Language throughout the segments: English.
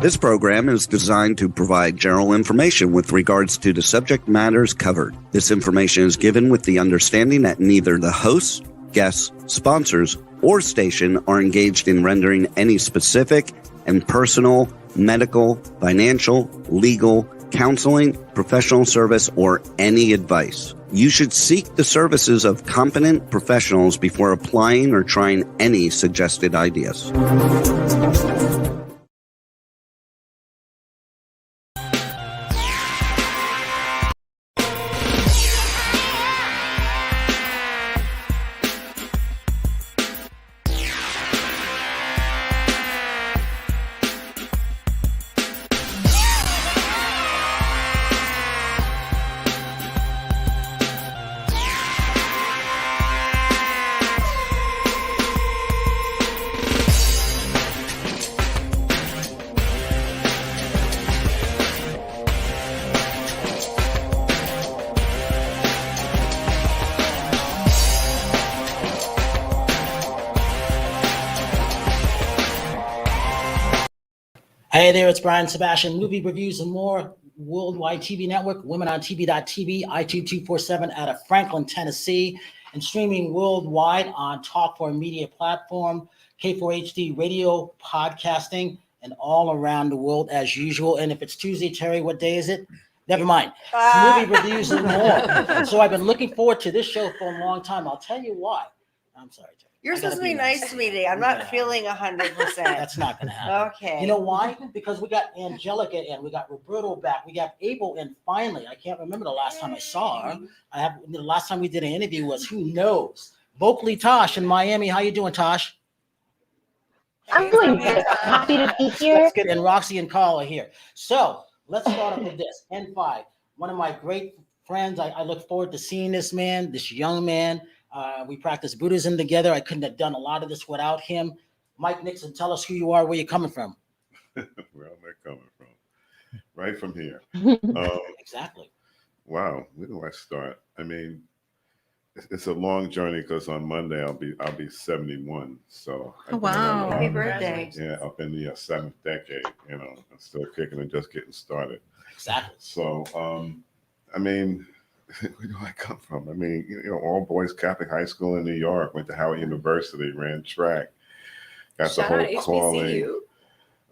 This program is designed to provide general information with regards to the subject matters covered. This information is given with the understanding that neither the hosts, guests, sponsors, or station are engaged in rendering any specific and personal, medical, financial, legal, counseling, professional service, or any advice. You should seek the services of competent professionals before applying or trying any suggested ideas. Hey there, it's Brian Sebastian. Movie reviews and more. Worldwide TV network, womenontv.tv, iTunes 247 out of Franklin, Tennessee, and streaming worldwide on Talk4 Media platform, K4HD radio, podcasting, and all around the world as usual. And if it's Tuesday, Terry, what day is it? Never mind. Movie reviews and more. So I've been looking forward to this show for a long time. I'll tell you why. I'm sorry, Terry. You're supposed to be nice to me today. I'm not feeling 100%. That's not going to happen. Okay. You know why? Because we got Angelica in, we got Roberto back, we got Abel in finally. I can't remember the last time I saw her. The last time we did an interview was who knows. Vocally Tosh in Miami. How you doing, Tosh? I'm doing good. Happy to be here. That's good. And Roxy and Carl are here. So let's start off with this. N5, one of my great friends. I look forward to seeing this man, this young man. We practice Buddhism together. I couldn't have done a lot of this without him. Mike Nixon, tell us who you are, where you're coming from. Where am I coming from? Right from here. Exactly. Wow, where do I start? I mean, it's a long journey because on Monday I'll be 71. So wow, happy birthday! Yeah, up in the seventh decade. You know, I'm still kicking and just getting started. Exactly. So, I mean. Where do I come from? I mean, all boys Catholic high school in New York, went to Howard University, ran track, got the whole calling.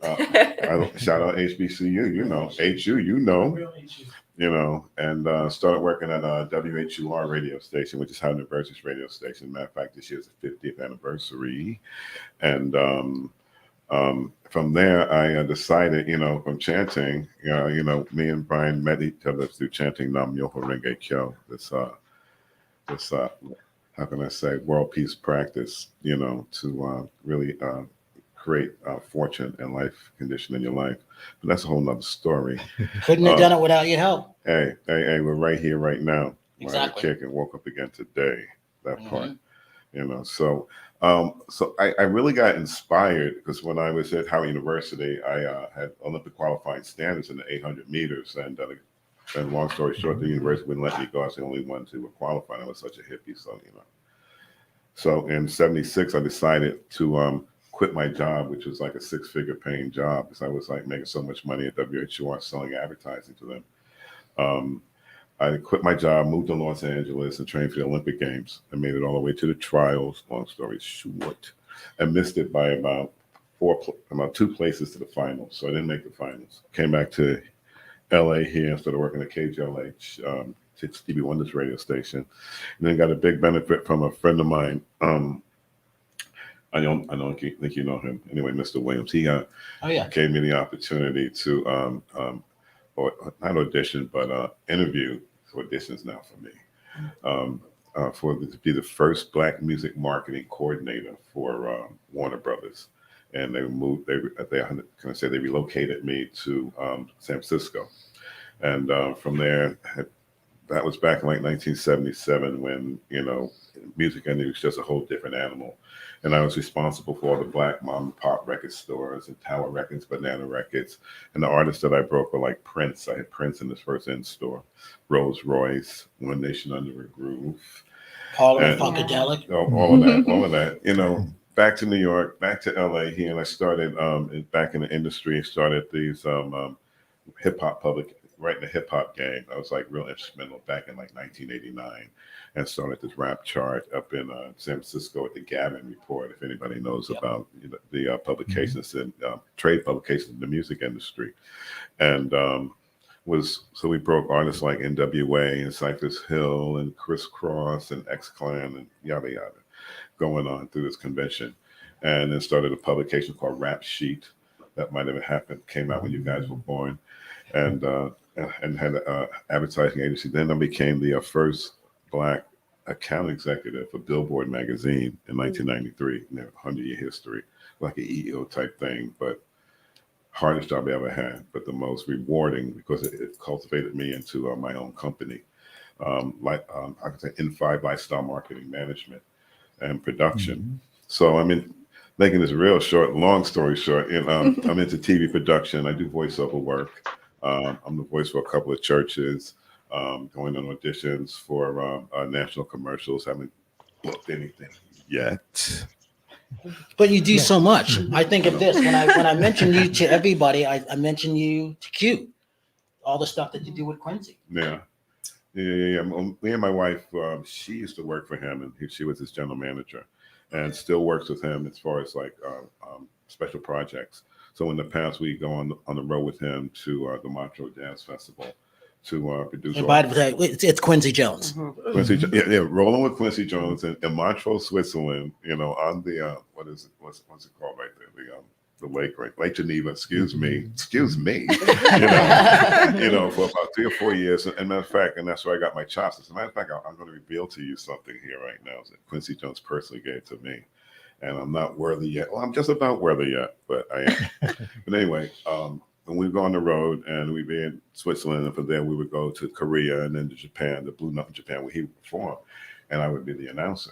Shout out HBCU, and started working at a WHUR radio station, which is Howard University's radio station. Matter of fact, this year's the 50th anniversary. And from there, I decided, from chanting, me and Brian met each other through chanting Nam Myoho Renge Kyo, this how can I say, world peace practice, to really create fortune and life condition in your life. But that's a whole nother story. Couldn't have done it without your help. Hey, we're right here, right now. Exactly. Kick and woke up again today. That part, So I really got inspired because when I was at Howard University, I had Olympic qualifying standards in the 800 meters. And long story short, the university wouldn't let me go. I was the only one to qualify. I was such a hippie. So in 76, I decided to quit my job, which was like a 6-figure paying job because I was like making so much money at WHUR selling advertising to them. I quit my job, moved to Los Angeles, and trained for the Olympic Games. I made it all the way to the trials, long story short. I missed it by about 2 places to the finals, so I didn't make the finals. Came back to LA here and started working at KJLH, Stevie Wonder's radio station. And then got a big benefit from a friend of mine. I don't think you know him. Anyway, Mr. Williams, he gave me the opportunity to or not audition, but interview. Auditions now for me, to be the first Black music marketing coordinator for Warner Brothers, and they relocated me to San Francisco, and from there, that was back in like 1977 when music industry was just a whole different animal. And I was responsible for all the Black mom and pop record stores and Tower Records, Banana Records. And the artists that I broke were like Prince. I had Prince in his first in-store, Rolls Royce, One Nation Under a Groove. Paul and Funkadelic. All of that, back to New York, back to LA here, and I started back in the industry. Started these hip hop right in the hip hop game. I was like real instrumental back in like 1989, and started this rap chart up in San Francisco at the Gavin Report. If anybody knows about the publications and trade publications in the music industry, and so we broke artists like NWA and Cypress Hill and Criss Cross and X Clan and yada yada, going on through this convention, and then started a publication called Rap Sheet that might have came out when you guys were born, and had an advertising agency. Then I became the first Black account executive for Billboard magazine in 1993. 100-year history, like an EO type thing, but hardest job I ever had, but the most rewarding because it cultivated me into my own company, I could say N5 Lifestyle Marketing Management and Production. So I mean, making this real short, long story short, I'm into TV production. I do voiceover work. I'm the voice for a couple of churches, going on auditions for national commercials. Haven't booked anything yet. But you do so much. I think of this when I mention you to everybody, I mention you to Q, all the stuff that you do with Quincy. Yeah. Me and my wife, she used to work for him, and she was his general manager, and still works with him as far as like special projects. So in the past, we go on the road with him to the Montreux Jazz Festival to produce. And by the way, it's Quincy Jones. Quincy, rolling with Quincy Jones in Montreux, Switzerland. On the what's it called right there? The lake, right? Lake Geneva. Excuse me. For about 3 or 4 years. And matter of fact, and that's where I got my chops. As a matter of fact, I'm going to reveal to you something here right now that Quincy Jones personally gave to me, and I'm not worthy yet. Well, I'm just about worthy yet, but I am. But anyway, when we go on the road and we'd be in Switzerland, and from there we would go to Korea and then to Japan, the Blue Note in Japan, where he would perform, and I would be the announcer.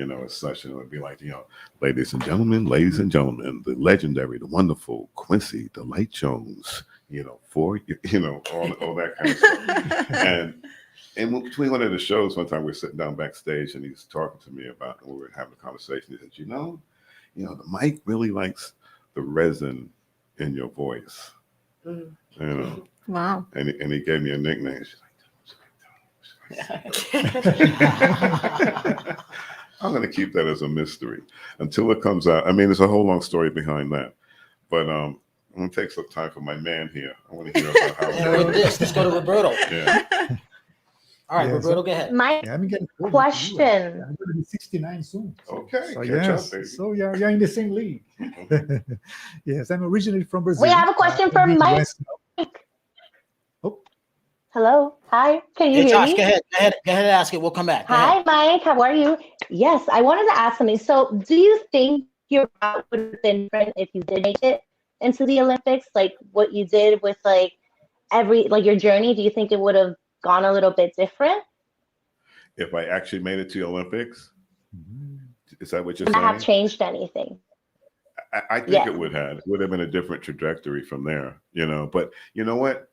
As such, and it would be like, ladies and gentlemen, the legendary, the wonderful Quincy Delight Jones, for all that kind of stuff. And between one of the shows, one time we were sitting down backstage, and he's talking to me about, and we were having a conversation. He said, the mic really likes the resin in your voice. Wow. And he gave me a nickname. I'm going to keep that as a mystery until it comes out. I mean, there's a whole long story behind that, but I'm going to take some time for my man here. I want to hear about how. Let's go to Roberto. Yeah. All right, Roberto, go ahead. My question. I'm going to be 69 soon. Okay. So, Catch up, so you're in the same league. Yes, I'm originally from Brazil. We have a question for Mike. Oh. Hello. Hi. Can you hear Josh, me? go ahead and ask it. We'll come back. Go Hi, ahead. Mike. How are you? Yes, I wanted to ask something. So, do you think your route would have been different if you did make it into the Olympics? Like what you did with your journey? Do you think it would have gone a little bit different? If I actually made it to the Olympics, is that what you're Would saying? that have changed anything? I think it would have. It would have been a different trajectory from there, But you know what?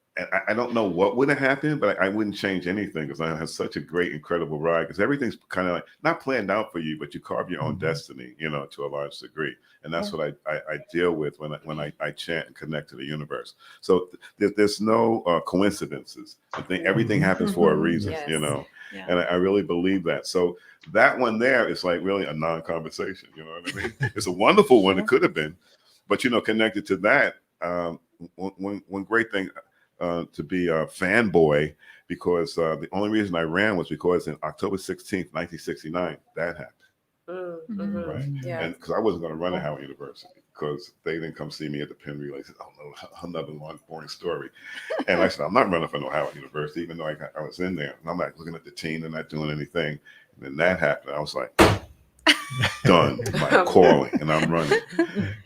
I don't know what would have happened, but I wouldn't change anything because I had such a great, incredible ride. Because everything's kind of like not planned out for you, but you carve your own destiny, to a large degree. And that's what I deal with when I chant and connect to the universe. So there's no coincidences. I think everything happens for a reason, Yes. Yeah. And I really believe that. So that one there is like really a non-conversation. You know what I mean? It's a wonderful one. It could have been, but connected to that, one great thing. To be a fanboy because the only reason I ran was because in October 16th, 1969, that happened. Right. Yeah. And because I wasn't going to run at Howard University because they didn't come see me at the Penn Relay. They said, oh, no, another long, boring story. And I said, I'm not running for no Howard University, even though I was in there. And I'm like looking at the team and not doing anything. And then that happened. I was like, done, my calling, and I'm running.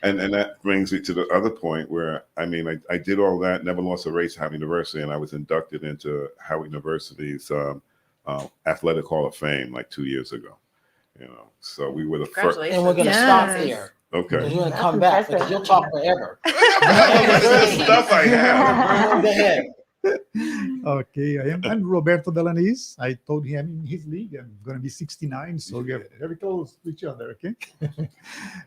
And that brings me to the other point where, I did all that, never lost a race at Howard University, and I was inducted into Howard University's Athletic Hall of Fame like 2 years ago. So we were the first. And we're going to stop here. Okay. You're going to come back because you'll talk forever. This is the stuff I have. Go ahead. Okay, I'm Roberto Delanese. I told him in his league I'm going to be 69, so we are very close to each other. Okay,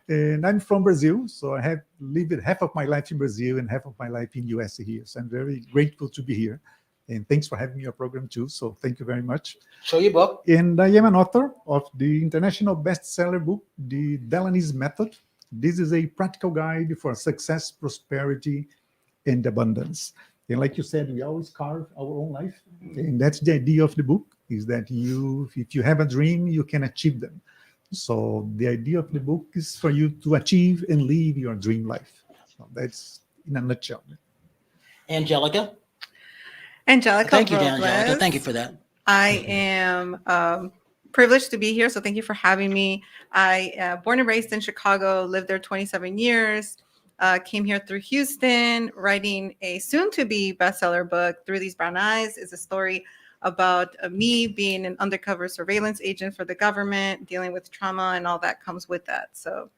and I'm from Brazil, so I have lived half of my life in Brazil and half of my life in US here. So I'm very grateful to be here, and thanks for having me on your program too. So thank you very much. Show your book. And I am an author of the international bestseller book, The Delanese Method. This is a practical guide for success, prosperity, and abundance. And like you said, we always carve our own life. And that's the idea of the book, is that if you have a dream, you can achieve them. So the idea of the book is for you to achieve and live your dream life. So that's in a nutshell. Angelica. Angelica Thank you, Robles. Angelica. Thank you for that. I am privileged to be here, so thank you for having me. I born and raised in Chicago, lived there 27 years, came here through Houston, writing a soon-to-be bestseller book. Through These Brown Eyes is a story about me being an undercover surveillance agent for the government, dealing with trauma and all that comes with that. So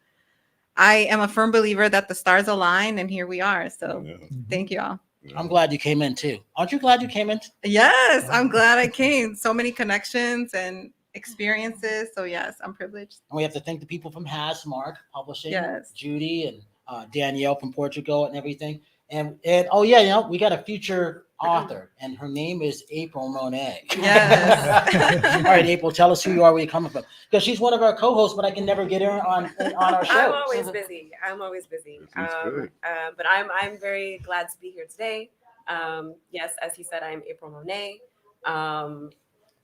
I am a firm believer that the stars align, and here we are. So thank you all. I'm glad you came in too. Aren't you glad you came in? Yes, I'm glad I came. So many connections and experiences. So yes, I'm privileged. And we have to thank the people from Mark Publishing, Yes. Judy and Danielle from Portugal and everything. And oh yeah, you know, we got a future author, and her name is April Monet. Yes. All right, April, tell us who you are, where you're coming from, because she's one of our co-hosts, but I can never get her on our show. I'm always busy. Good. But I'm very glad to be here today. Yes, as he said, I'm April Monet.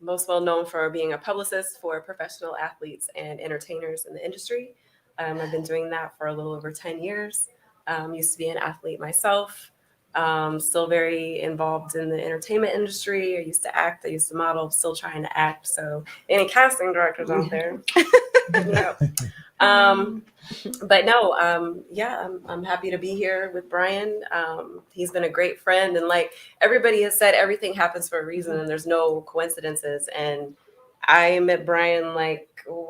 Most well known for being a publicist for professional athletes and entertainers in the industry. I've been doing that for a little over 10 years. Used to be an athlete myself. Still very involved in the entertainment industry. I used to act, I used to model, still trying to act. So any casting directors out there, yeah. But no, I'm happy to be here with Brian. He's been a great friend, and like everybody has said, everything happens for a reason, and there's no coincidences. And I met Brian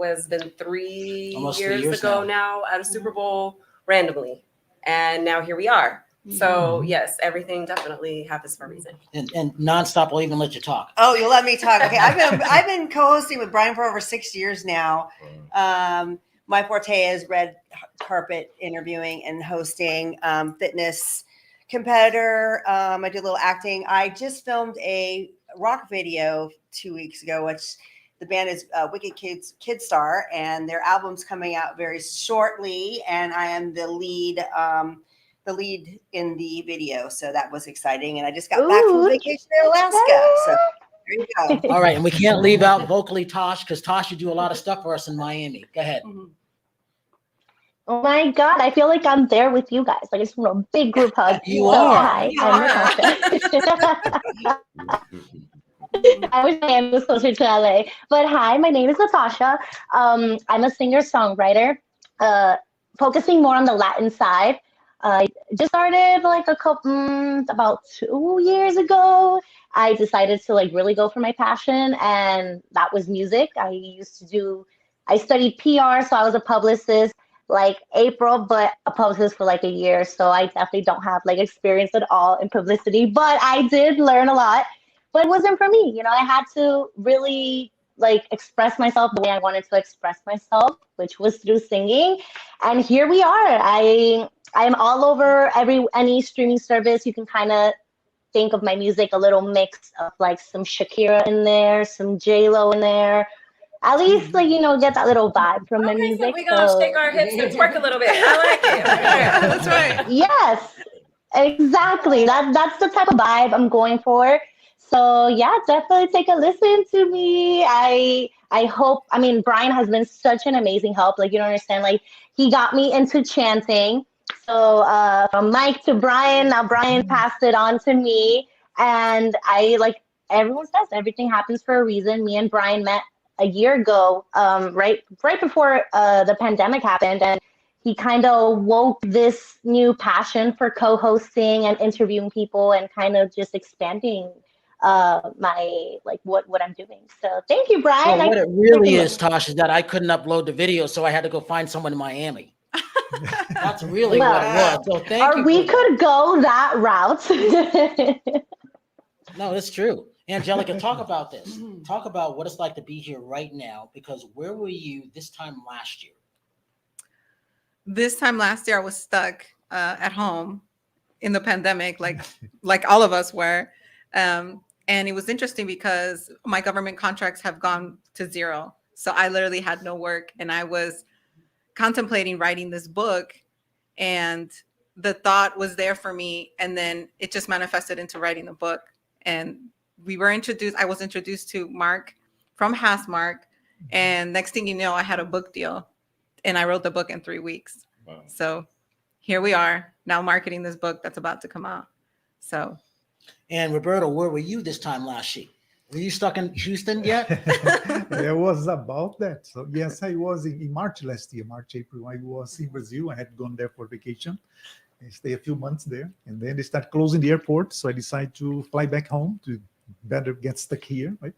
has been 3 Almost 3 years years ago now at a Super Bowl randomly, and now here we are. So yes, everything definitely happens for a reason. And nonstop will even let you talk. Oh, you'll let me talk. Okay, I've been co-hosting with Brian for over 6 years now. My forte is red carpet interviewing and hosting, fitness competitor. I do a little acting. I just filmed a rock video 2 weeks ago, which the band is Wicked Kid Star, and their album's coming out very shortly. And I am the lead in the video. So that was exciting. And I just got back from vacation in Alaska. So there you go. All right, and we can't leave out vocally Tosh, because Tosh, you do a lot of stuff for us in Miami. Go ahead. Oh my God, I feel like I'm there with you guys. Like it's a big group hug. You are. Hi, I'm Natasha. I wish Miami was closer to LA. But hi, my name is Natasha. I'm a singer-songwriter, focusing more on the Latin side. I just started about 2 years ago. I decided to really go for my passion, and that was music. I studied PR, so I was a publicist like April, but a publicist for a year. So I definitely don't have experience at all in publicity, but I did learn a lot. But it wasn't for me. You know, I had to really express myself the way I wanted to express myself, which was through singing. And here we are. I am all over any streaming service. You can kind of think of my music a little mix of some Shakira in there, some J-Lo in there. At least get that little vibe from my music. So we're gonna shake our hips and twerk a little bit. I like it. That's right. Yes, exactly. That's the type of vibe I'm going for. So yeah, definitely take a listen to me. I hope, Brian has been such an amazing help. You don't understand. He got me into chanting. So from Mike to Brian, now Brian passed it on to me. And everyone says, everything happens for a reason. Me and Brian met a year ago, right before the pandemic happened. And he kind of woke this new passion for co-hosting and interviewing people and kind of just expanding my what I'm doing. So thank you, Brian. Well, what it really is, Tosh, is that I couldn't upload the video, so I had to go find someone in Miami. That's really what it was. So thank you. We could go that route. No, it's true. Angelica, talk about this. Talk about what it's like to be here right now, because where were you this time last year? This time last year, I was stuck at home in the pandemic, like all of us were. And it was interesting because my government contracts have gone to zero. So I literally had no work, and I was contemplating writing this book, and the thought was there for me, and then it just manifested into writing the book. And I was introduced to Mark from Hasmark, and next thing you know, I had a book deal, and I wrote the book in 3 weeks. Wow. So here we are now marketing this book that's about to come out. So, and Roberto, where were you this time last year? Were you stuck in Houston yet? It was about that. So yes, I was in March last year, March, April. I was in Brazil. I had gone there for vacation. I stayed a few months there, and then they start closing the airport. So I decided to fly back home to better get stuck here, right?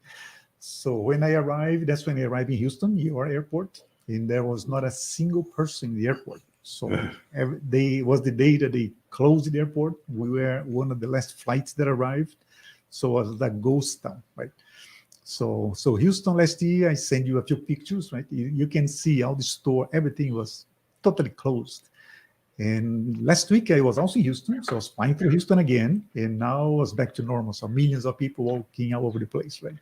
So when I arrived, that's when I arrived in Houston, your airport, and there was not a single person in the airport. So every day was the day that they closed the airport. We were one of the last flights that arrived. So it was a ghost town, right? So Houston last year, I sent you a few pictures, right? You can see all the store, everything was totally closed. And last week I was also in Houston, so I was flying through Houston again, and now I was back to normal. So millions of people walking all over the place, right?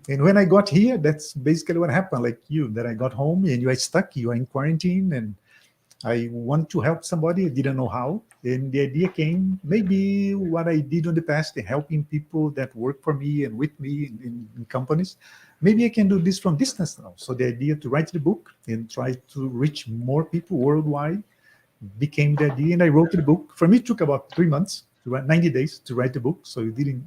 And when I got here, that's basically what happened, like you, that I got home and you are stuck, you are in quarantine, and I want to help somebody, I didn't know how. And the idea came, maybe what I did in the past, helping people that work for me and with me in companies, maybe I can do this from distance now. So the idea to write the book and try to reach more people worldwide became the idea, and I wrote the book. For me, it took about 3 months, 90 days to write the book. So you did it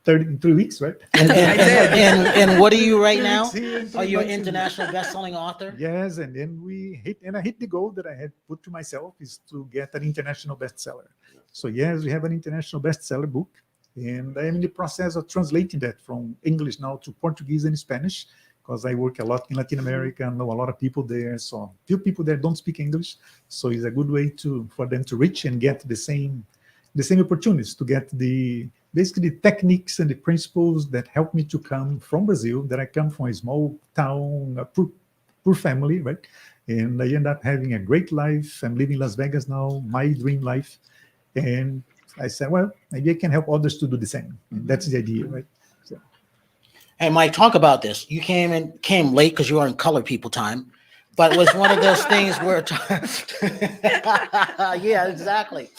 in 3 weeks, right? And what are you right now? Are you an international best-selling author? Yes, and then I hit the goal that I had put to myself is to get an international bestseller. So yes, we have an international bestseller book, and I am in the process of translating that from English now to Portuguese and Spanish, because I work a lot in Latin America, I know a lot of people there. So few people there don't speak English, so it's a good way for them to reach and get the same opportunities to get basically the techniques and the principles that helped me to come from Brazil, that I come from a small town, a poor family, right? And I end up having a great life. I'm living in Las Vegas now, my dream life. And I said, well, maybe I can help others to do the same. And that's the idea, right? So. Hey, Mike, talk about this. You came late because you were in color people time, but it was one of those things where, yeah, exactly.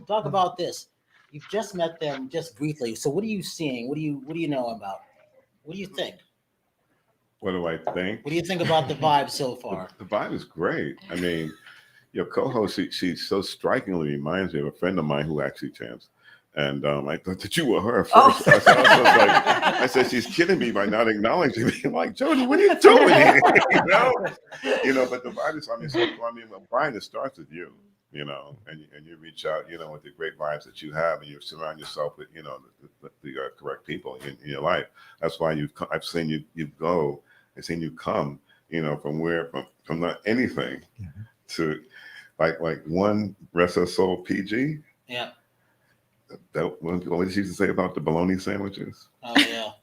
Talk about this. You've just met them just briefly. So what are you seeing? What do you know about? What do you think? What do I think? What do you think about the vibe so far? The vibe is great. I mean, your co-host, she so strikingly reminds me of a friend of mine who actually champs. And I thought that you were her first. Oh. I said, she's kidding me by not acknowledging me. I'm like, Jody, what are you doing here? But the vibe is, Brian, it starts with you. And you reach out, with the great vibes that you have, and you surround yourself with, the correct people in your life. That's why I've seen you go, I've seen you come, from not anything to like one Rest of Soul PG. Yeah. What did she used to say about the bologna sandwiches? Oh yeah.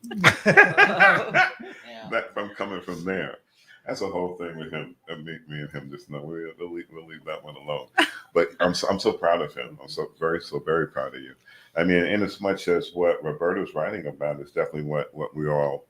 That from coming from there. That's a whole thing with him. Me and him just know we'll leave that one alone. But I'm so proud of him. I'm so very proud of you. I mean, in as much as what Roberto's writing about is definitely what we all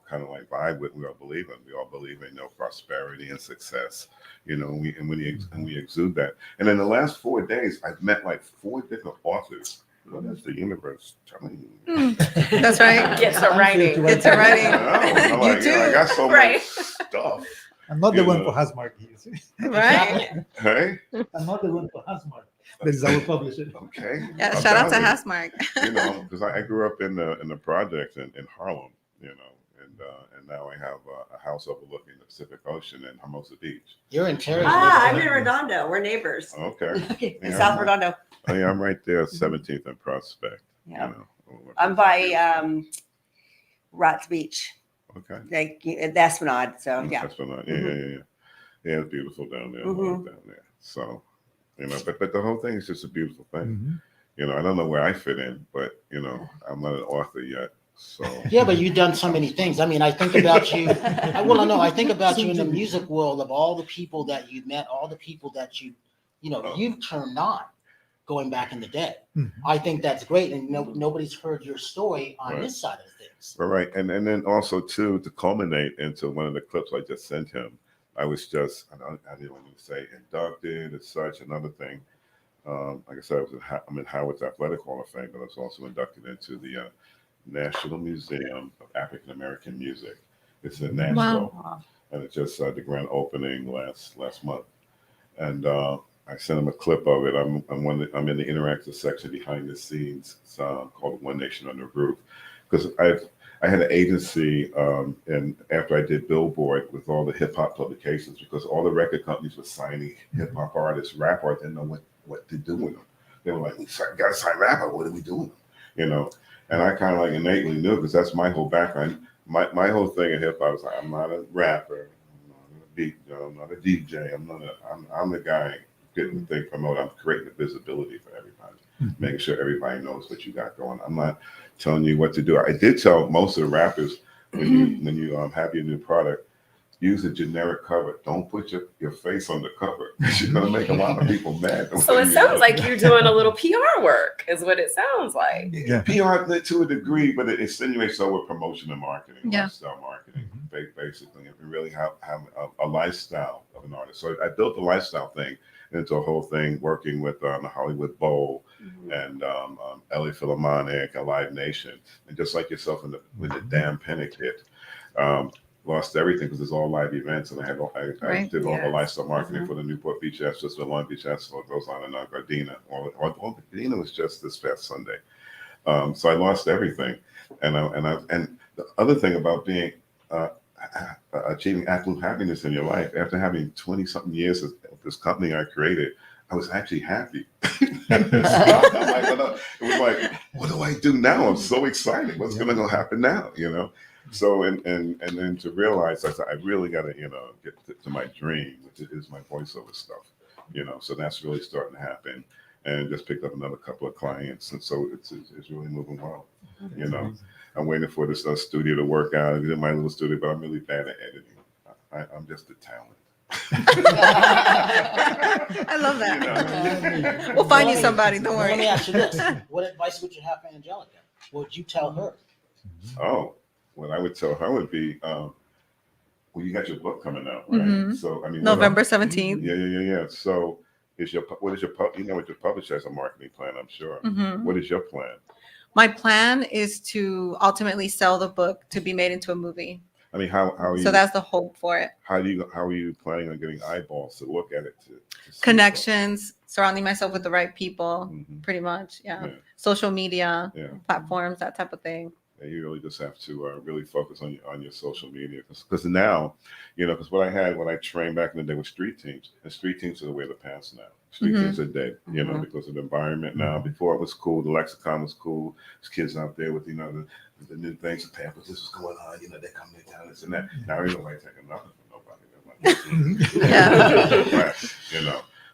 kind of like vibe with. We all believe in. We all believe in prosperity and success. And we exude that. And in the last 4 days, I've met like 4 different authors. What is the universe telling you? That's right. Get to writing. Get to writing. I got so much stuff. I'm not the one for Hasmark. Right. Hey? I'm not the one for Hasmark. That is our publisher. Okay. Yeah, shout out to Hasmark. Because I grew up in the projects in Harlem, and now I have a house overlooking the Pacific Ocean in Hermosa Beach. You're in Terri. I'm in Redondo. We're neighbors. Okay. In South Redondo. Oh, yeah, I'm right there, 17th and Prospect. Yeah. I'm by Rots Beach. Okay. Like the Esplanade. So yeah. Esplanade. Yeah. Yeah, it's beautiful down there. Down there. So, but the whole thing is just a beautiful thing. I don't know where I fit in, but I'm not an author yet. So Yeah, but you've done so many things. I mean, I think about you. I think about you in the music world of all the people that you met, all the people that you've turned on going back in the day. I think that's great, and nobody's heard your story on this side of things. Right, and then also too, to culminate into one of the clips I just sent him, I was just, I didn't want to say inducted as such, another thing. Like I said, I'm in Howard's Athletic Hall of Fame, but I was also inducted into the National Museum of African American Music. It's in Nashville, and it just the grand opening last month. And I sent him a clip of it. I'm in the interactive section behind the scenes. It's called One Nation Under Roof, because I had an agency, and after I did Billboard with all the hip hop publications, because all the record companies were signing hip hop artists, rap artists, didn't know what to do with them. They were like, "We got to sign rapper. What are we doing?" And I kind of like innately knew, because that's my whole background. My whole thing in hip hop was like, I'm not a rapper, I'm not a DJ, I'm the guy getting the thing promoted. I'm creating the visibility for everybody, making sure everybody knows what you got going. I'm not telling you what to do. I did tell most of the rappers, when you have your new product, use a generic cover. Don't put your face on the cover, because you're gonna make a lot of people mad. So it sounds like you're doing a little PR work, is what it sounds like. Yeah, PR to a degree, but it insinuates over promotion and marketing, lifestyle marketing, basically. If you really have a lifestyle of an artist. So I built the lifestyle thing into a whole thing, working with the Hollywood Bowl and LA Philharmonic, Live Nation, and just like yourself when the damn Panic hit. Lost everything, because it's all live events, and I did all the lifestyle marketing for the Newport Beach Festival, the Long Beach Festival, it goes on and on. Gardena, Gardena was just this past Sunday, so I lost everything, and the other thing about being achieving absolute happiness in your life after having 20-something years of this company I created, I was actually happy. It was like, what do I do now? I'm so excited. What's going to happen now? So and then to realize I really got to get to my dream, which is my voiceover stuff. So that's really starting to happen, and just picked up another couple of clients, and so it's really moving well. I'm waiting for this studio to work out. I did my little studio, but I'm really bad at editing. I'm just a talent. I love that. We'll find you somebody. Don't worry. Let me ask you this: what advice would you have for Angelica? What would you tell her? Oh. What I would tell her would be, well, you got your book coming out, right? So I mean, November 17th. Yeah. So what is your publisher has a marketing plan, I'm sure. What is your plan? My plan is to ultimately sell the book to be made into a movie. I mean, how are you? So that's the hope for it. How are you planning on getting eyeballs to look at it? To Connections, surrounding myself with the right people, pretty much. Yeah. Social media, platforms, that type of thing. And you really just have to really focus on your social media, because now, because what I trained back in the day with street teams, and street teams are the way of the past now. Street teams are dead, because of the environment now. Before it was cool, the lexicon was cool. There's kids out there with the new things, the pamphlets. This was going on, they're coming to town, this and that. Now ain't nobody taking nothing from nobody. Right,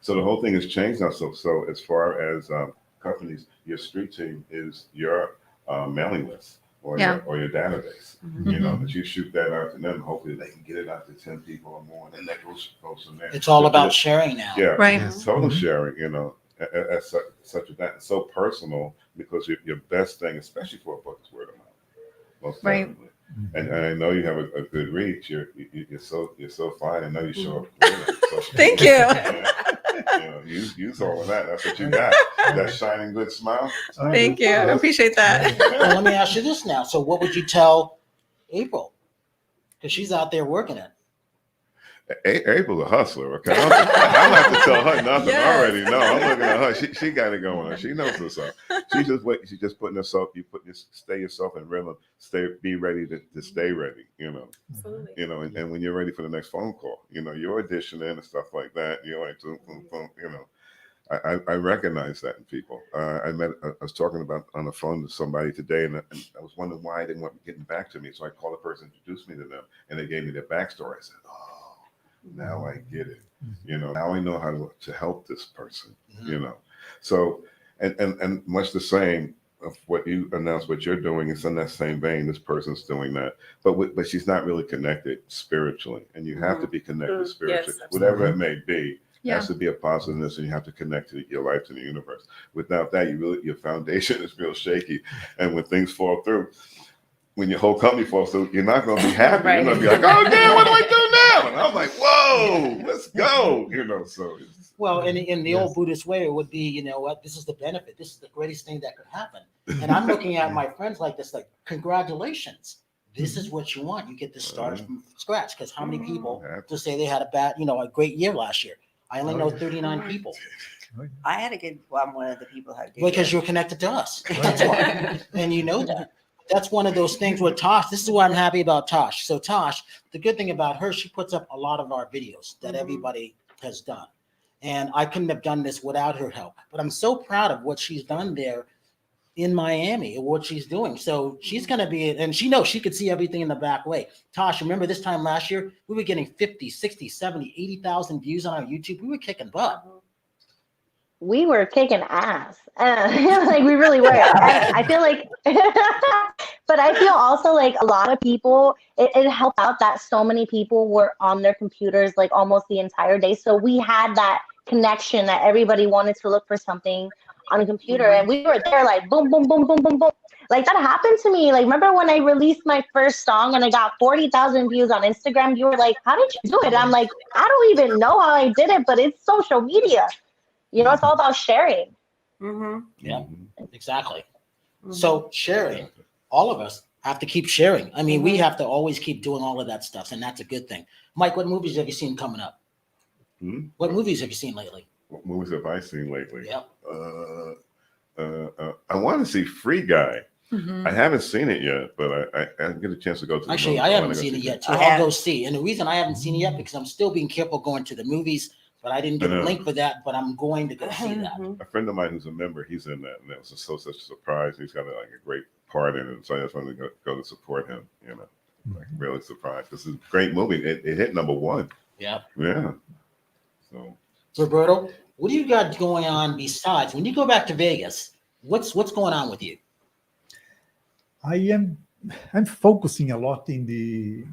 So the whole thing has changed now. So as far as companies, your street team is your mailing list. Or your database, that you shoot that out to them. Hopefully, they can get it out to 10 people or more, and then that goes from there. It's all about sharing now. Yeah, right. Total sharing. As such as that, it's so personal, because your best thing, especially for a book, is word of mouth. Most definitely. And I know you have a good reach. You're so fine. I know you show up. Thank you. Use all of that. That's what you got. That shining good smile. Thank you. I appreciate that. Well, let me ask you this now. So what would you tell April? Because she's out there working it. April's a hustler. Okay, I don't have to tell her nothing already. No, I'm looking at her. She got it going on. She knows what's up. She's just putting herself. Stay yourself in rhythm. Be ready to stay ready. Absolutely. And when you're ready for the next phone call, you're auditioning and stuff like that. You're like, I recognize that in people. I was talking about on the phone to somebody today, and I was wondering why they weren't getting back to me. So I called a person, introduced me to them, and they gave me their backstory. I said, oh, now I get it. Now I know how to help this person. So, and much the same of what you announce what you're doing is in that same vein. This person's doing that, but she's not really connected spiritually, and you have to be connected spiritually, Yes, whatever it may be. Yeah. Has to be a positiveness, and you have to connect to your life to the universe. Without that, your foundation is real shaky, and when things fall through, when your whole company falls through, you're not going to be happy. Right. You're going to be like, oh damn, what do I do now? And I'm like, whoa, let's go. So it's, Well, in the old Buddhist way, it would be, you know what, this is the benefit. This is the greatest thing that could happen. And I'm looking at my friends like this, like, congratulations. This is what you want. You get to start from scratch. Because how many people just say they had a great year last year? I only know 39 people. I had a good. Well, I'm one of the people who had. Because you're connected to us. That's why. And you know that. That's one of those things with Tosh. This is why I'm happy about Tosh. So Tosh, the good thing about her, she puts up a lot of our videos that everybody has done. And I couldn't have done this without her help. But I'm so proud of what she's done there in Miami and what she's doing. So she's going to be, and she knows she could see everything in the back way. Tosh, remember this time last year, we were getting 50, 60, 70, 80,000 views on our YouTube. We were kicking butt. We were kicking ass. Like we really were. I feel like, but I feel also like a lot of people, it helped out that so many people were on their computers like almost the entire day. So we had that connection that everybody wanted to look for something on a computer, and we were there like boom, boom, boom, boom, boom, boom. Like that happened to me. Like remember when I released my first song and I got 40,000 views on Instagram? You were like, "How did you do it?" I'm like, "I don't even know how I did it, but it's social media. You know, it's all about sharing." Yeah, exactly. So sharing, all of us have to keep sharing. I mean, we have to always keep doing all of that stuff, and that's a good thing. Mike, what movies have you seen coming up? What movies have you seen lately? What movies have I seen lately? Yeah. I want to see Free Guy. I haven't seen it yet, but I didn't get a chance to go to the Actually, movie. I haven't seen it yet, too. I'll go see. And the reason I haven't seen it yet, because I'm still being careful going to the movies, but I didn't get a link for that, but I'm going to go see that. A friend of mine who's a member, he's in that, and that was such a surprise. He's got like a great part in it, so I just wanted to go to support him. You know, like really surprised. This is a great movie. It hit #1. Yeah. So, Roberto, what do you got going on besides when you go back to Vegas? What's going on with you? I'm focusing a lot in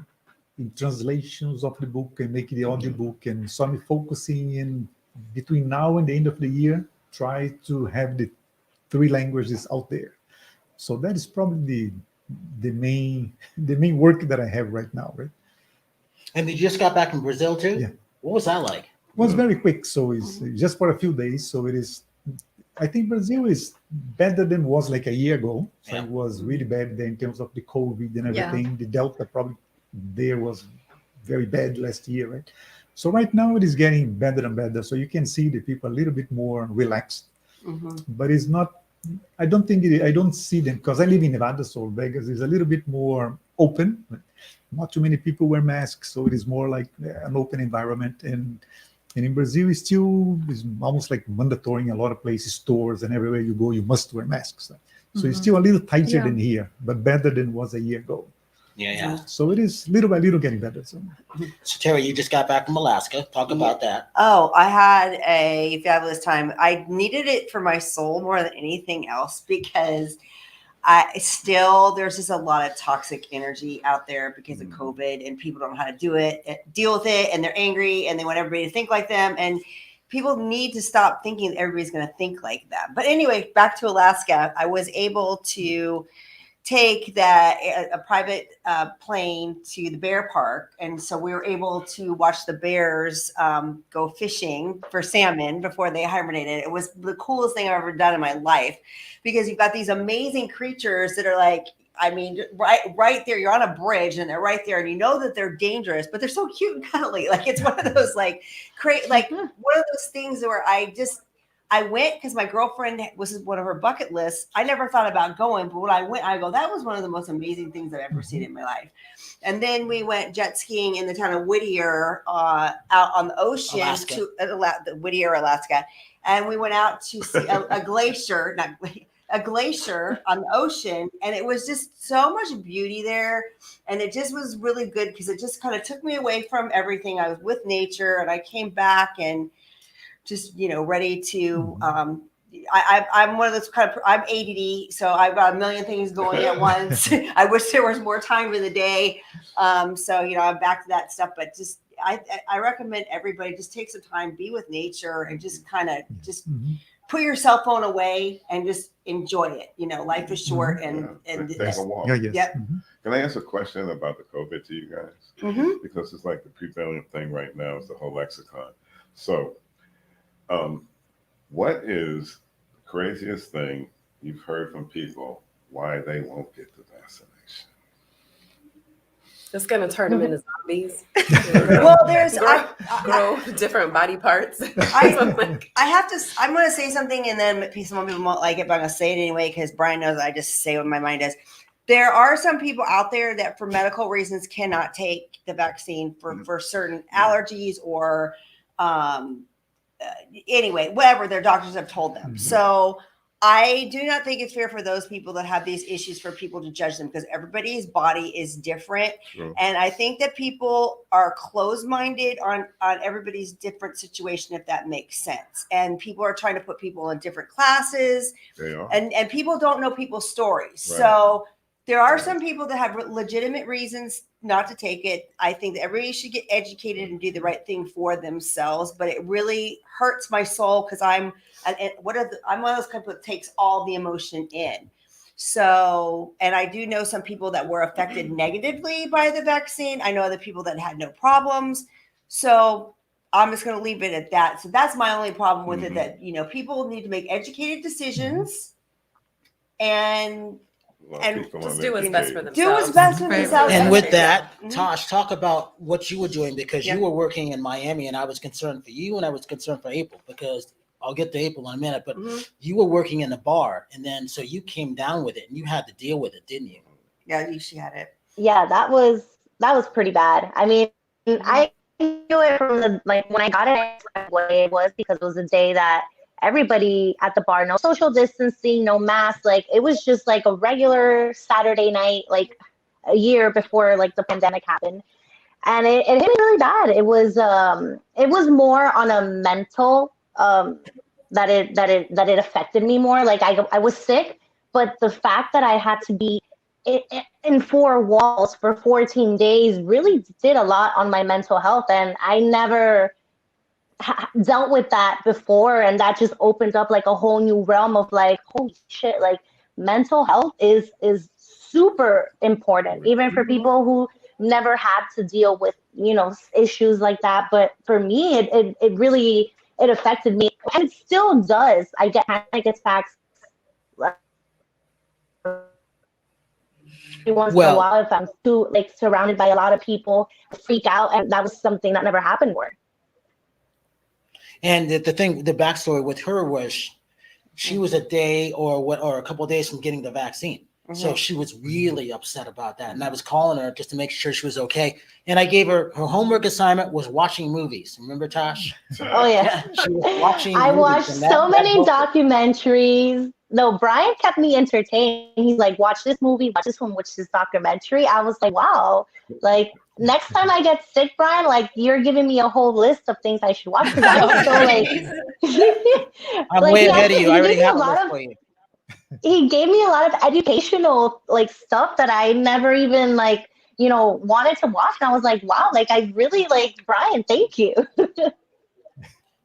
translations of the book and making the audiobook, and so I'm focusing in between now and the end of the year, try to have the 3 languages out there. So that is probably the main work that I have right now, right? And you just got back from Brazil too? Yeah. What was that like? It was very quick, so it's just for a few days. So it is. I think Brazil is better than was like a year ago. So it was really bad there in terms of the COVID and everything. The Delta probably there was very bad last year, right? So right now it is getting better and better. So you can see the people a little bit more relaxed, but it's not. I don't see them because I live in Nevada, so Vegas is a little bit more open. Not too many people wear masks, so it is more like an open environment. And in Brazil, it's almost like mandatory in a lot of places, stores, and everywhere you go, you must wear masks. So it's still a little tighter than here, but better than was a year ago. Yeah. So it is little by little getting better. So Terri, you just got back from Alaska. Talk about that. Oh, I had a fabulous time. I needed it for my soul more than anything else because there's just a lot of toxic energy out there because of COVID, and people don't know how to deal with it, and they're angry and they want everybody to think like them. And people need to stop thinking that everybody's going to think like that. But anyway, back to Alaska, I was able to take a private plane to the bear park. And so we were able to watch the bears go fishing for salmon before they hibernated. It was the coolest thing I've ever done in my life, because you've got these amazing creatures that are like, I mean, right there, you're on a bridge and they're right there, and you know that they're dangerous, but they're so cute and cuddly. Like it's one of those one of those things where I went because my girlfriend was one of her bucket lists. I never thought about going, but when I went, I go, that was one of the most amazing things I've ever seen in my life. And then we went jet skiing in the town of Whittier, out on the ocean, Whittier, Alaska. And we went out to see a glacier on the ocean. And it was just so much beauty there. And it just was really good because it just kind of took me away from everything. I was with nature, and I came back and just, ready to I'm one of those kind of, I'm ADD, so I've got a million things going at once. I wish there was more time in the day. So, you know, I'm back to that stuff, but just, I recommend everybody just take some time, be with nature, and just kind of just put your cell phone away and just enjoy it. You know, life is short, and take a walk. Yeah, yes. Yep. Can I ask a question about the COVID to you guys? Because it's like the prevalent thing right now is the whole lexicon. So, what is the craziest thing you've heard from people why they won't get the vaccination? It's going to turn them into zombies. Well, there's grow different body parts. I have to. I'm going to say something, and then some people won't like it, but I'm going to say it anyway because Brian knows I just say what my mind is. There are some people out there that, for medical reasons, cannot take the vaccine for certain allergies or, anyway, whatever their doctors have told them. So I do not think it's fair for those people that have these issues for people to judge them, because everybody's body is different. True. And I think that people are closed-minded on everybody's different situation, if that makes sense. And people are trying to put people in different classes. They are. And people don't know people's stories. Right. So there are some people that have legitimate reasons not to take it. I think that everybody should get educated and do the right thing for themselves. But it really hurts my soul because I'm one of those people that takes all the emotion in. So, and I do know some people that were affected negatively by the vaccine. I know other people that had no problems. So I'm just going to leave it at that. So that's my only problem with it, that, you know, people need to make educated decisions and just do what's best for themselves. do what's best for themselves. And with that, Tosh, talk about what you were doing, because you were working in Miami, and I was concerned for you, and I was concerned for April, because I'll get to April in a minute, but you were working in a bar, and then so you came down with it, and you had to deal with it, didn't you? Yeah, she had it. Yeah, that was pretty bad. I mean, I knew it from the, like, when I got it, I knew what it was, because it was a day that everybody at the bar, no social distancing, no mask, like it was just like a regular Saturday night, like a year before like the pandemic happened. And it hit me really bad. It was more on a mental, that it affected me more. Like I was sick, but the fact that I had to be in 4 walls for 14 days really did a lot on my mental health. And I never dealt with that before, and that just opened up like a whole new realm of like, holy shit, like mental health is super important, even for people who never had to deal with, you know, issues like that. But for me, it really affected me, and it still does. I get attacks once in a while if I'm too like surrounded by a lot of people, freak out, and that was something that never happened before. And the backstory with her was she was a day or a couple of days from getting the vaccine. So she was really upset about that. And I was calling her just to make sure she was okay. And I gave her homework assignment was watching movies. Remember, Tosh? Oh, yeah. She was watching I movies, watched so many documentaries. No, Brian kept me entertained. He's like, watch this movie, watch this one, watch this documentary. I was like, wow. Like, next time I get sick, Brian, like, you're giving me a whole list of things I should watch. I was so like, I'm way ahead of you. I already have a list for you. He gave me a lot of educational like stuff that I never even like, you know, wanted to watch. And I was like, wow, like I really like Brian, thank you.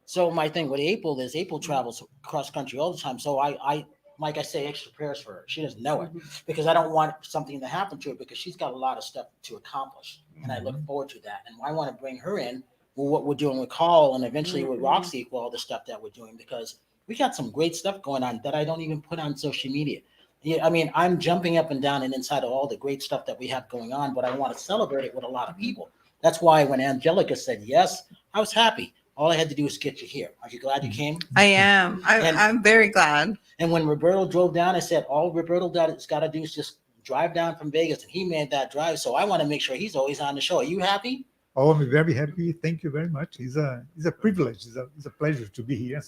So my thing with April is April travels cross country all the time. So I like I say, extra prayers for her. She doesn't know it because I don't want something to happen to her, because she's got a lot of stuff to accomplish. And I look forward to that. And I want to bring her in with what we're doing with Carl and eventually with Roxy, with all the stuff that we're doing, because we got some great stuff going on that I don't even put on social media. Yeah, I mean, I'm jumping up and down and inside of all the great stuff that we have going on, but I want to celebrate it with a lot of people. That's why when Angelica said yes, I was happy. All I had to do was get you here. Are you glad you came? I am. I'm very glad. And when Roberto drove down, I said, all Roberto has got to do is just drive down from Vegas, and he made that drive. So I want to make sure he's always on the show. Are you happy? Oh, I'm very happy. Thank you very much. It's a privilege. It's a pleasure to be here.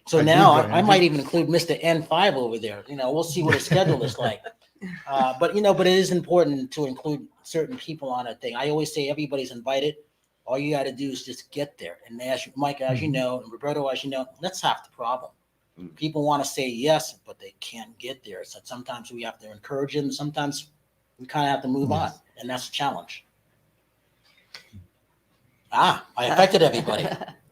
So now I might even include Mr. N5 over there. You know, we'll see what his schedule is like. But it is important to include certain people on a thing. I always say everybody's invited. All you got to do is just get there. And as Mike, as you know, and Roberto, as you know, that's half the problem. People want to say yes, but they can't get there. So sometimes we have to encourage them. Sometimes we kind of have to move on, and that's a challenge. I affected everybody.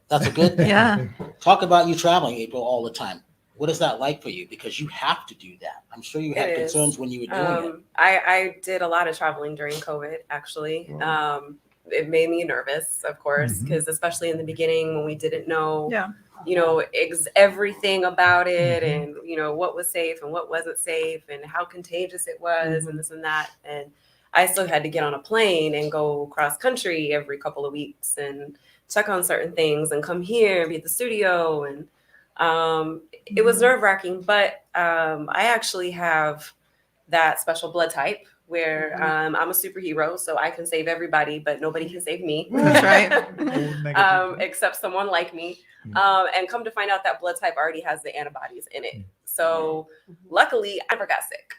That's a good thing. Yeah. Talk about you traveling, April, all the time. What is that like for you? Because you have to do that. I'm sure you had It is. concerns when you were doing it. I did a lot of traveling during COVID, actually. It made me nervous, of course, because especially in the beginning when we didn't know, everything about it, and what was safe and what wasn't safe, and how contagious it was, and this and that. And I still had to get on a plane and go cross country every couple of weeks and check on certain things and come here and be at the studio. And it was nerve-wracking, but I actually have that special blood type where I'm a superhero, so I can save everybody, but nobody can save me. That's right. Except someone like me. And come to find out that blood type already has the antibodies in it. So luckily, I never got sick.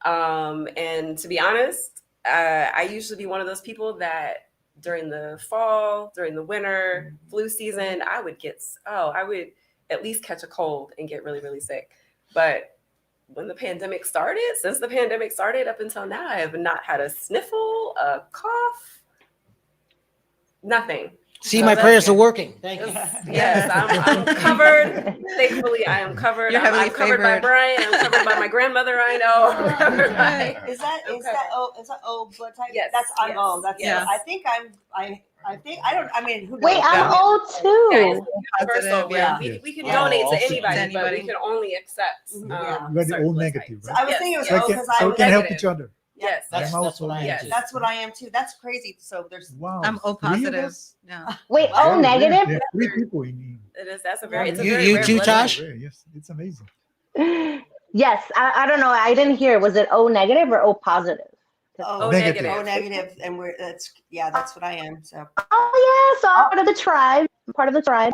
And to be honest, I usually be one of those people that during the fall, during the winter, flu season, I would at least catch a cold and get really, really sick. But since the pandemic started up until now, I have not had a sniffle, a cough, nothing. See, my prayers are working. Thank you. Yes, I'm covered. Thankfully, I am covered. You're I'm covered by Brian. I'm covered by my grandmother. I know. Is that O blood type? Yes. I'm O. That's yes. I think who knows? Wait, I'm O too. Universal, Yeah. We can donate to also. anybody, but we can only accept. You're the certain O blood negative, types. right? I was thinking it was So O we because can I'm help negative. each other. Yes. That's what I am Yes. too. That's what I am too. That's crazy. So there's Wow. I'm O 3 of positive. us? Yeah. Wait, Yeah, O negative? yeah, 3 people in. It is. It's a very You rare too, blood Tosh? type. Yes, it's amazing. Yes, I don't know. I didn't hear. Was it O negative or O positive? O Negative. negative. O negative, and that's what I am. So. Oh yeah, so I'm part of the tribe. I'm part of the tribe.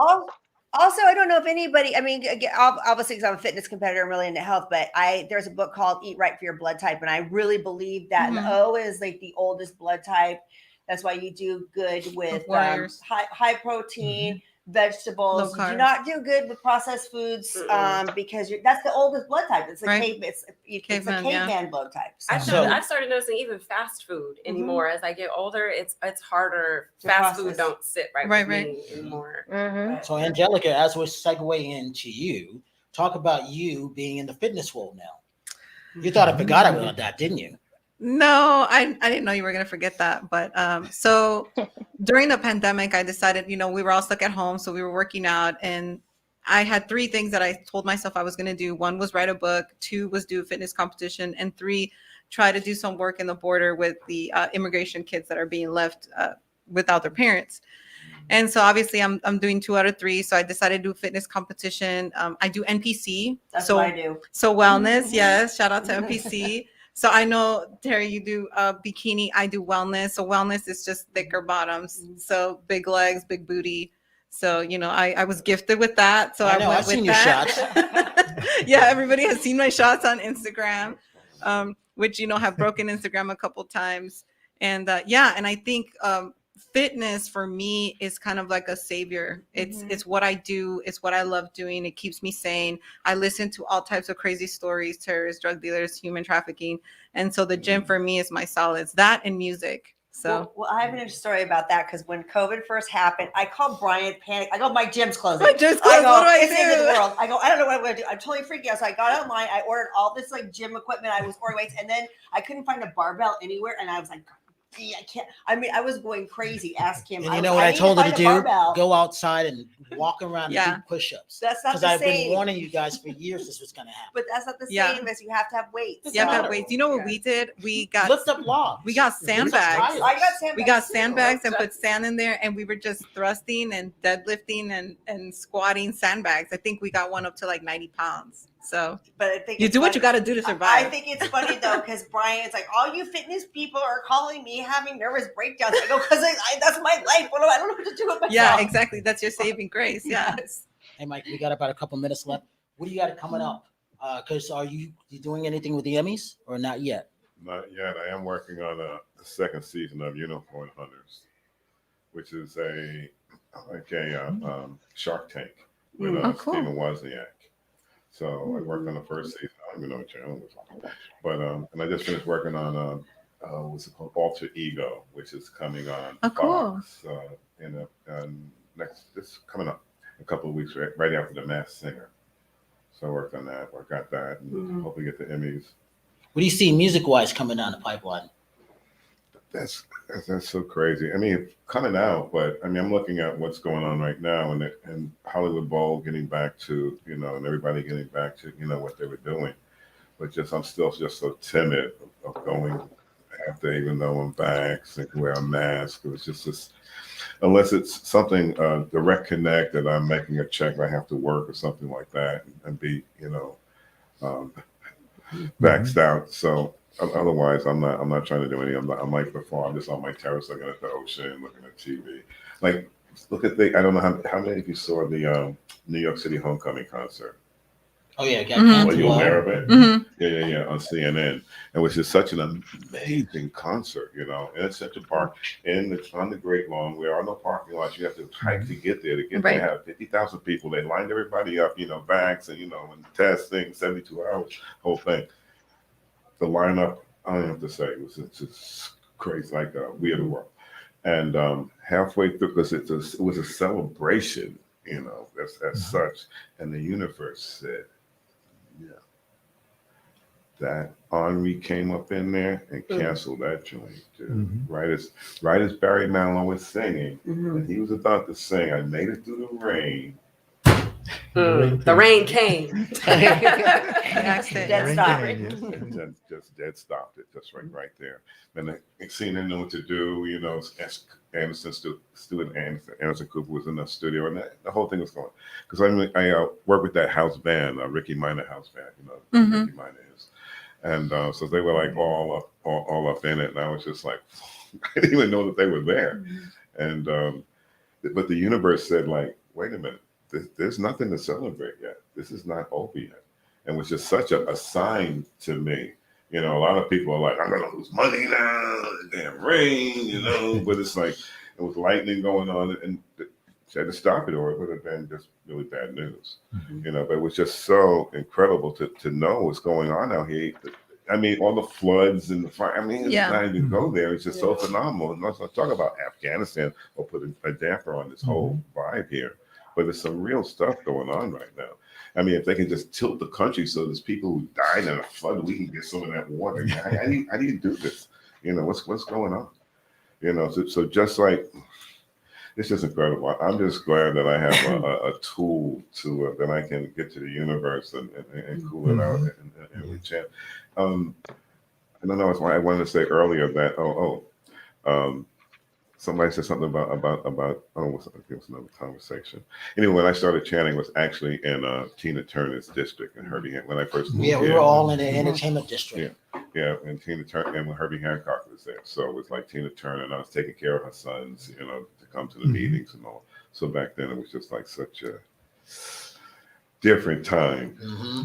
Also, I don't know if anybody, I mean, obviously because I'm a fitness competitor, I'm really into health, but there's a book called Eat Right for Your Blood Type. And I really believe that the O is like the oldest blood type. That's why you do good with high protein, vegetables. You do not do good with processed foods because that's the oldest blood type. It's a caveman blood type. So. I've started noticing even fast food anymore. As I get older, it's harder. Fast food don't sit with me anymore. So Angelica, as we're segueing into you, talk about you being in the fitness world now. You thought I forgot about that, didn't you? No, I didn't know you were going to forget that. But so during the pandemic, I decided, we were all stuck at home. So we were working out, and I had 3 things that I told myself I was going to do. 1 was write a book, 2 was do a fitness competition, and 3, try to do some work in the border with the immigration kids that are being left without their parents. And so obviously I'm doing 2 out of 3. So I decided to do a fitness competition. I do NPC. That's what I do. So wellness. Yes. Shout out to NPC. So I know, Terri, you do bikini. I do wellness. So wellness is just thicker bottoms. So big legs, big booty. So, I was gifted with that. So I went I've with seen that. your shots. Yeah, everybody has seen my shots on Instagram, which, have broken Instagram a couple times. And and I think fitness for me is kind of like a savior. It's what I do. It's what I love doing. It keeps me sane. I listen to all types of crazy stories, terrorists, drug dealers, human trafficking. And so the gym for me is my solace, that and music. So well, I have an interesting story about that because when COVID first happened, I called Brian panic. I go, my gym's closing. My gym's closing. What do I it's do? the end of the world. I go, I don't know what I'm going to do. I'm totally freaking out. So I got online. I ordered all this gym equipment. I was ordering weights, and then I couldn't find a barbell anywhere. And I was like, I can't. I mean, I was going crazy. Ask him. And you know what I told her to do? Go outside and walk around and do push-ups. That's not the Because same. I've been warning you guys for years this was going to happen. But that's not the same as you have to have weights. You have to have weights. You know what we did? We got lift up logs. We got sandbags. I got sandbags. We got sandbags and put sand in there, and we were just thrusting and deadlifting and squatting sandbags. I think we got one up to like 90 pounds. So, but I think you do what you got to do to survive. I think it's funny though because Brian's like, all you fitness people are calling me having nervous breakdowns. I go, because that's my life. I don't know what to do with myself. Yeah, exactly. That's your saving grace. Yeah. Hey, Mike, we got about a couple minutes left. What do you got coming up? Because are you doing anything with the Emmys or not yet? Not yet. I am working on the 2nd season of Unicorn Hunters, which is a Shark Tank with cool. Stephen Wozniak. So I worked on the first season. I don't even know what channel it was on. But and I just finished working on what's it called? Alter Ego, which is coming on Fox in it's coming up in a couple of weeks, right after The Masked Singer. So I worked on that. I got that, and hopefully get the Emmys. What do you see music-wise coming down the pipeline? That's so crazy. I mean, coming out, but I mean, I'm looking at what's going on right now, and Hollywood Bowl getting back to, and everybody getting back to, what they were doing. But I'm still just so timid of going after, even though I'm vaxxed and wear a mask. It was just unless it's something direct connect that I'm making a check, I have to work or something like that, and be, vaxxed out. So. Otherwise, I'm not trying to do anything. I'm like before. I'm just on my terrace looking at the ocean, looking at TV. Like, look at I don't know how many of you saw the New York City homecoming concert. Oh yeah, Were you aware of it? Yeah, on CNN. It was just such an amazing concert, and it's Central Park, and it's on the Great Lawn. There are no parking lots. You have to hike to get there. They have 50,000 people. They lined everybody up, vax and and testing, 72 hours, whole thing. The lineup, I don't have to say, it's just crazy, like a weird world. And halfway through, because it was a celebration, as such. And the universe said, yeah, that Henri came up in there and canceled that joint, dude. Right as Barry Manilow was singing, and he was about to sing, I made it through the rain. The rain came. Dead stop. Just dead stopped it, just right there. And the scene didn't know what to do. Anderson Cooper was in the studio, and the whole thing was going. Because I work with that house band, Ricky Minor house band. Ricky Minor is, and so they were like all up in it, and I was just like, I didn't even know that they were there. And but the universe said, like, wait a minute. There's nothing to celebrate yet. This is not over yet. And was just such a sign to me. A lot of people are like, I'm going to lose money now, damn rain, but it's like, it was lightning going on, and she had to stop it, or it would have been just really bad news. But it was just so incredible to know what's going on out here. I mean, all the floods and the fire, it's not even go there. It's just so phenomenal. And let's talk about Afghanistan or put a damper on this whole vibe here. But there's some real stuff going on right now. I mean, if they can just tilt the country so there's people who died in a flood, we can get some of that water. How do you do this? What's going on? So just like, it's just incredible. I'm just glad that I have a tool to that I can get to the universe and cool it out and chant. I don't know. That's why I wanted to say earlier that somebody said something about it was another conversation. Anyway, when I started chanting, it was actually in Tina Turner's district in Herbie Hancock. When I first moved we were all in the entertainment district. Yeah, and Tina Turner and when Herbie Hancock was there. So it was like Tina Turner, and I was taking care of her sons, to come to the meetings and all. So back then it was just like such a different time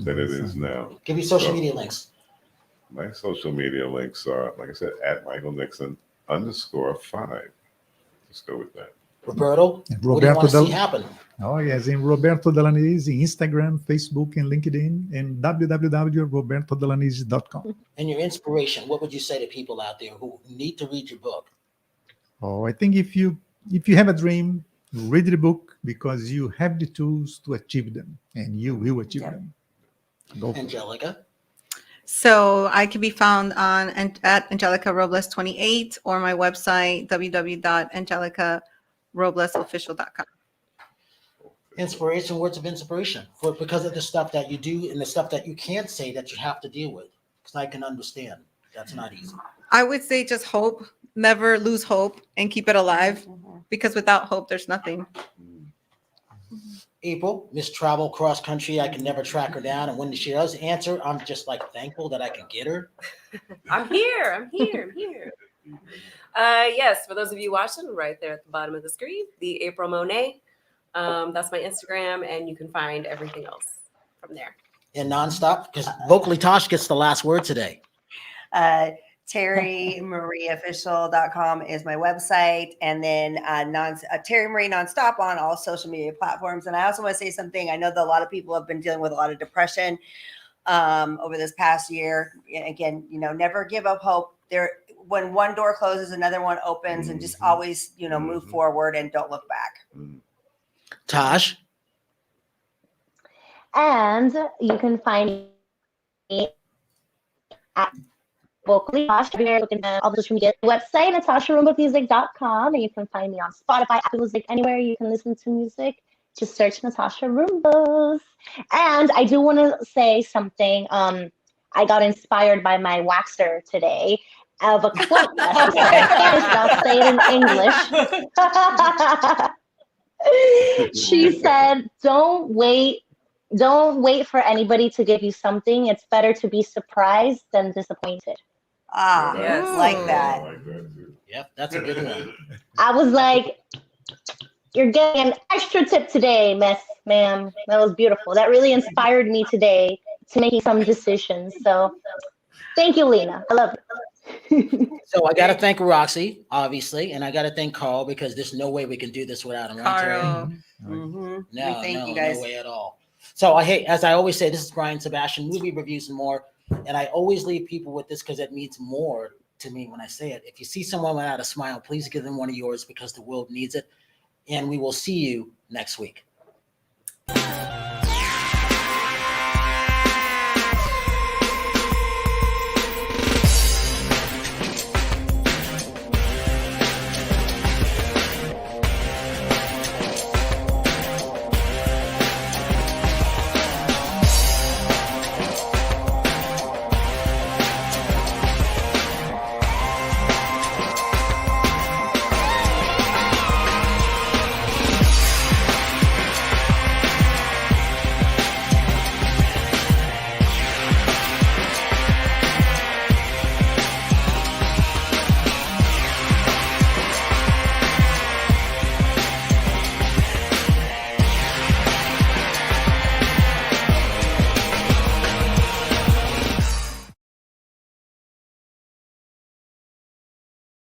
than it is now. Give me social media links. My social media links are, like I said, @MichaelNixon_5. Let's go with that. Roberto, what do you want to see happen? Oh, yes, in Roberto Delanese, in Instagram, Facebook, and LinkedIn, and www.robertodelanese.com. And your inspiration, what would you say to people out there who need to read your book? Oh, I think if you have a dream, read the book, because you have the tools to achieve them, and you will achieve them. Go for Angelica? So I can be found at Angelica Robles 28 or my website, www.angelicaroblesofficial.com. Inspiration, words of inspiration because of the stuff that you do and the stuff that you can't say that you have to deal with. Because I can understand that's not easy. I would say just hope, never lose hope, and keep it alive, because without hope, there's nothing. April, Miss Travel Cross Country, I can never track her down. And when she does answer, I'm just like thankful that I can get her. I'm here. Yes, for those of you watching, right there at the bottom of the screen, the April Monet. That's my Instagram, and you can find everything else from there. And nonstop, because vocally Tosh gets the last word today. TerriMarieOfficial.com is my website. And then Terri Marie Nonstop on all social media platforms. And I also want to say something. I know that a lot of people have been dealing with a lot of depression over this past year. Again, never give up hope. When one door closes, another one opens, and just always, move forward and don't look back. Tosh? And you can find me at vocally Tosh. You're looking at all the social media website, natasharumblemusic.com, and you can find me on Spotify, Apple Music, anywhere you can listen to music. Just search Natasha Rumbos. And I do want to say something. I got inspired by my waxer today of a quote that she said in Spanish, but I'll say it in English. She said, don't wait for anybody to give you something. It's better to be surprised than disappointed. Yes, like that. I like that too. Yep, that's a good one. I was like, you're getting an extra tip today, ma'am. That was beautiful. That really inspired me today to making some decisions. So thank you, Lena. I love it. So I got to thank Roxy, obviously, and I got to thank Carl, because there's no way we can do this without him. Carl. No, Thank you guys. no way at all. So as I always say, this is Brian Sebastian, movie reviews and more. And I always leave people with this because it means more to me when I say it. If you see someone without a smile, please give them one of yours, because the world needs it. And we will see you next week.